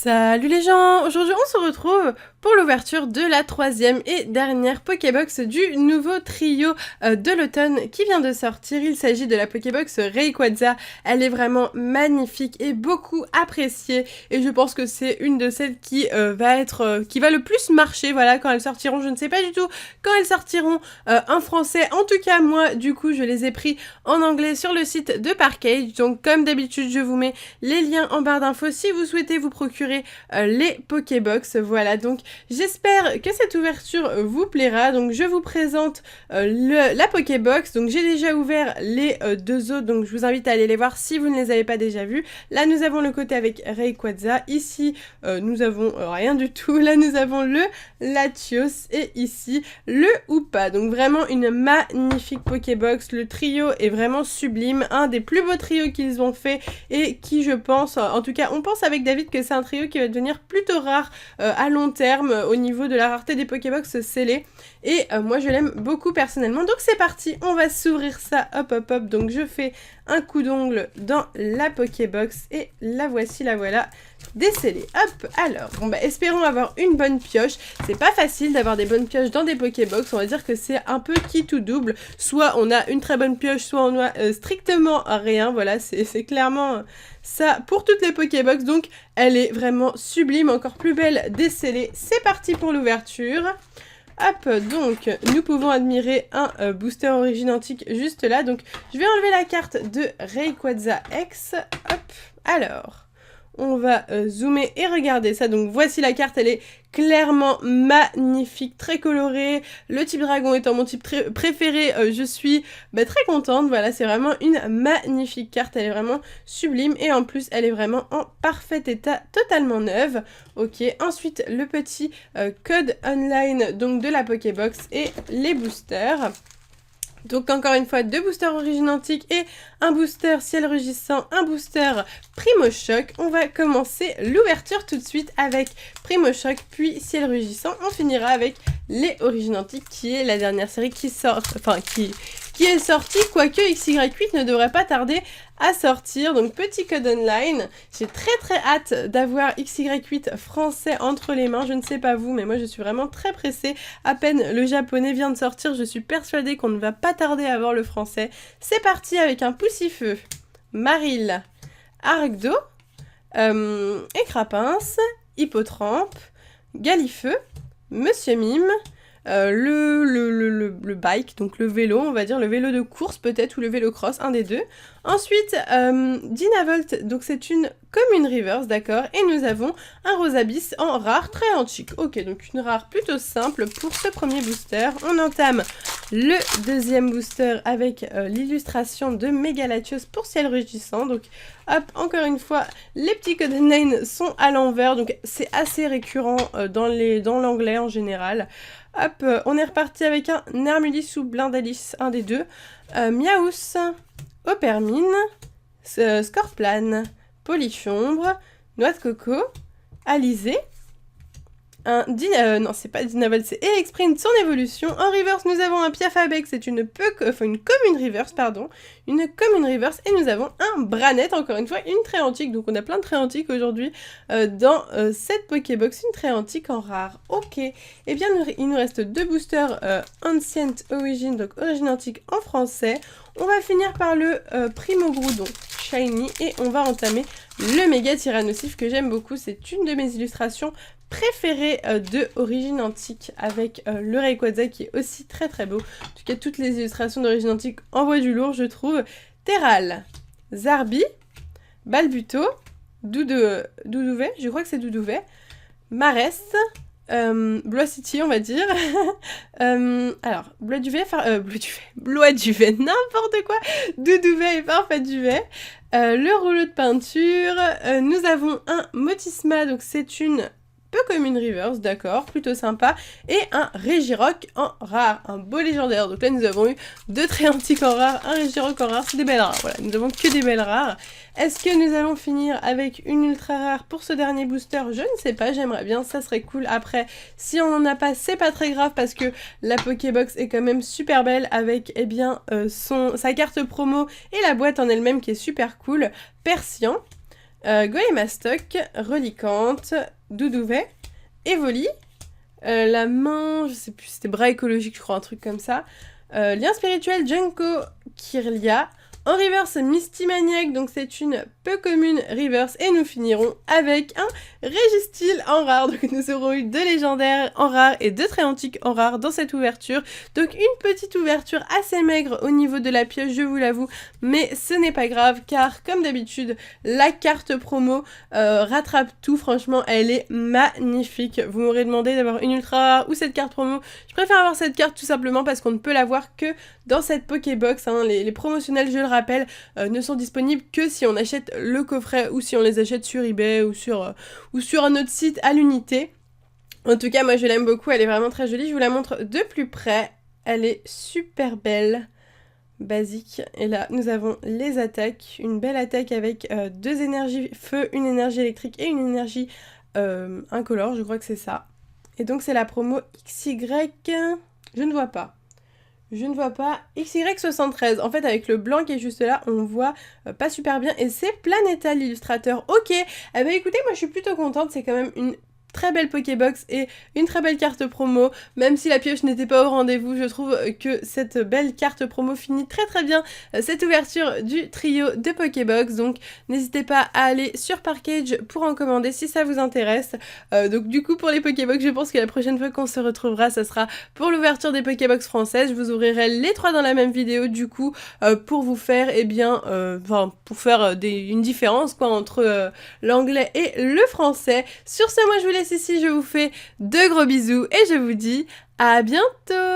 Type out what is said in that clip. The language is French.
Salut les gens! Aujourd'hui on se retrouve pour l'ouverture de la troisième et dernière Pokébox du nouveau trio de l'automne qui vient de sortir. Il s'agit de la Pokébox Rayquaza. Elle est vraiment magnifique et beaucoup appréciée et je pense que c'est une de celles qui va le plus marcher, voilà, quand elles sortiront. Je ne sais pas du tout quand elles sortiront en français. En tout cas moi du coup je les ai pris en anglais sur le site de Parkage. Donc comme d'habitude je vous mets les liens en barre d'infos si vous souhaitez vous procurer les Pokébox. Voilà, donc j'espère que cette ouverture vous plaira. Donc je vous présente la Pokébox. Donc j'ai déjà ouvert les deux autres, donc je vous invite à aller les voir si vous ne les avez pas déjà vus. Là nous avons le côté avec Rayquaza, ici nous avons rien du tout, là nous avons le Latios et ici le Hoopa. Donc vraiment une magnifique Pokébox, le trio est vraiment sublime, un des plus beaux trios qu'ils ont fait et qui je pense, en tout cas on pense avec David que c'est un trio qui va devenir plutôt rare à long terme au niveau de la rareté des Pokébox scellées et moi je l'aime beaucoup personnellement. Donc c'est parti, on va s'ouvrir ça, hop hop hop. Donc je fais un coup d'ongle dans la Pokébox et la voici, la voilà décellée. Hop, alors, bon bah espérons avoir une bonne pioche. C'est pas facile d'avoir des bonnes pioches dans des Pokébox, on va dire que c'est un peu qui tout double. Soit on a une très bonne pioche, soit on a strictement rien, voilà, c'est clairement ça pour toutes les Pokébox. Donc elle est vraiment sublime, encore plus belle décellée. C'est parti pour l'ouverture. Hop, donc nous pouvons admirer un booster origine antique juste là. Donc je vais enlever la carte de Rayquaza X. Hop, alors on va zoomer et regarder ça. Donc voici la carte, elle est clairement magnifique, très colorée. Le type dragon étant mon type préféré, je suis très contente. Voilà, c'est vraiment une magnifique carte, elle est vraiment sublime et en plus elle est vraiment en parfait état, totalement neuve. Ok, ensuite le petit code online donc de la Pokébox et les boosters. Donc encore une fois, deux boosters origine antique et un booster ciel rugissant, un booster Primo Choc. On va commencer l'ouverture tout de suite avec Primo Choc, puis ciel rugissant. On finira avec les origines antiques qui est la dernière série qui sort, qui est sortie, quoique XY8 ne devrait pas tarder à sortir. Donc petit code online, j'ai très hâte d'avoir XY8 français entre les mains. Je ne sais pas vous, mais moi je suis vraiment très pressée. À peine le japonais vient de sortir, je suis persuadée qu'on ne va pas tarder à avoir le français. C'est parti avec un Poussifeu, Marill, Arcdo, Écrapince, Hippotrampe, Galifeu, Monsieur Mime, le bike, donc le vélo, on va dire le vélo de course peut-être, ou le vélo cross, un des deux. Ensuite, Dynavolt, donc c'est une commune reverse, d'accord, et nous avons un Rosabis en rare très antique. Ok, donc une rare plutôt simple pour ce premier booster. On entame le deuxième booster avec l'illustration de Megalatios pour ciel rugissant. Donc hop, encore une fois, les petits code online sont à l'envers, donc c'est assez récurrent dans l'anglais en général. Hop, on est reparti avec un Nermulis ou Blindalis, un des deux. Miaous, Opermine, Scorplane, Polychombre, Noix de Coco, Alizé, non c'est pas Dynavolt, c'est Elexprint, son évolution. En reverse nous avons un Piafabex, c'est une commune reverse, pardon, une commune reverse, et nous avons un Branette, encore une fois une très antique. Donc on a plein de très antiques aujourd'hui dans cette Pokébox, une très antique en rare. Ok, et bien il nous reste deux boosters Ancient Origin, donc origine antique en français. On va finir par le Primo Groudon Shiny et on va entamer le Méga Tyrannosif que j'aime beaucoup. C'est une de mes illustrations préférées de origine antique avec le Rayquaza qui est aussi très beau. En tout cas, toutes les illustrations d'origine antique envoient du lourd, je trouve. Terral, Zarbi, Balbuto, Doudouvet, je crois que c'est Doudouvet, Marest, Blois City, on va dire. Alors, Blois Duvet, n'importe quoi. Doudouvet et Parfait Duvet. Le rouleau de peinture. Nous avons un Motisma, donc c'est une peu comme une reverse, d'accord, plutôt sympa, et un Regirock en rare, un beau légendaire. Donc là nous avons eu deux très antiques en rare, un Regirock en rare, c'est des belles rares, voilà, nous avons que des belles rares. Est-ce que nous allons finir avec une ultra rare pour ce dernier booster? Je ne sais pas, j'aimerais bien, ça serait cool. Après, si on n'en a pas, c'est pas très grave parce que la Pokébox est quand même super belle avec, eh bien, sa carte promo et la boîte en elle-même qui est super cool. Persian, Goemastoc, Reliquante, Doudouvet, Evoli, la main, je sais plus, c'était bras écologique, je crois, un truc comme ça. Lien spirituel, Junko, Kirlia. En reverse, Misty Maniac, donc c'est une peu commune reverse. Et nous finirons avec un Registyle en rare. Donc nous aurons eu 2 légendaires en rare et 2 très antiques en rare dans cette ouverture. Donc une petite ouverture assez maigre au niveau de la pioche, je vous l'avoue. Mais ce n'est pas grave car comme d'habitude, la carte promo rattrape tout. Franchement, elle est magnifique. Vous m'aurez demandé d'avoir une ultra rare ou cette carte promo. Je préfère avoir cette carte tout simplement parce qu'on ne peut l'avoir que dans cette Pokébox. Hein. Les promotionnels, je le rappelle, ne sont disponibles que si on achète le coffret ou si on les achète sur eBay ou sur un autre site à l'unité. En tout cas, moi je l'aime beaucoup, elle est vraiment très jolie. Je vous la montre de plus près. Elle est super belle. Basique. Et là, nous avons les attaques. Une belle attaque avec 2 énergies feu, une énergie électrique et une énergie incolore. Je crois que c'est ça. Et donc, c'est la promo XY. Je ne vois pas. Je ne vois pas. XY73. En fait, avec le blanc qui est juste là, on voit pas super bien. Et c'est Planétal l'illustrateur. Ok. Eh ben écoutez, moi je suis plutôt contente. C'est quand même une très belle Pokébox et une très belle carte promo. Même si la pioche n'était pas au rendez-vous, je trouve que cette belle carte promo finit très très bien cette ouverture du trio de Pokébox. Donc n'hésitez pas à aller sur Parkage pour en commander si ça vous intéresse. Donc du coup pour les Pokébox, je pense que la prochaine fois qu'on se retrouvera, ça sera pour l'ouverture des Pokébox françaises. Je vous ouvrirai les 3 dans la même vidéo du coup pour vous faire pour faire une différence quoi entre l'anglais et le français. Sur ce, moi je vous laisse ici, je vous fais de gros bisous et je vous dis à bientôt.